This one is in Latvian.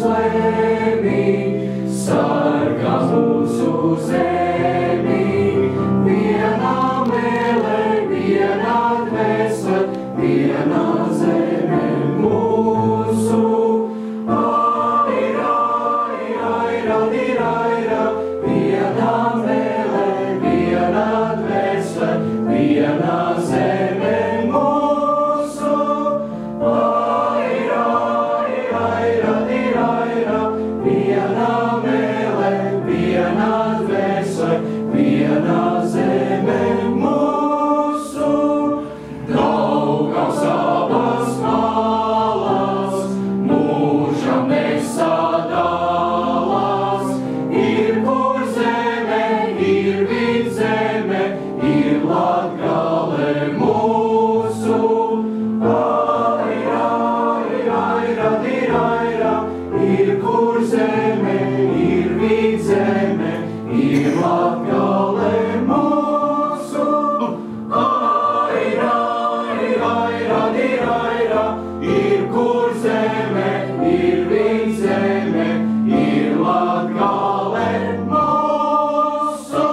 slēmī, sargā mūsu zemi. Vienā mēlē, vienā dvēsele, vienā zeme mūsu. Aira, aira, aira, vienā mēlē, vienā dvēsele, vienā zeme mūsu. Aira, aira, aira, vienā mēlē, vienā dvēsele, vienā zeme mūsu. Daugavas abas malas, mūžam nesadalās. Ir kur zeme, ir vidzeme, ir Latgale mūsu. Aira, aira, aira, ir kur zeme, ir vidzeme, ir Latgale mūsu. Aira, aira, aira, ir kur zeme, ir vidzeme, ir Latgale mūsu.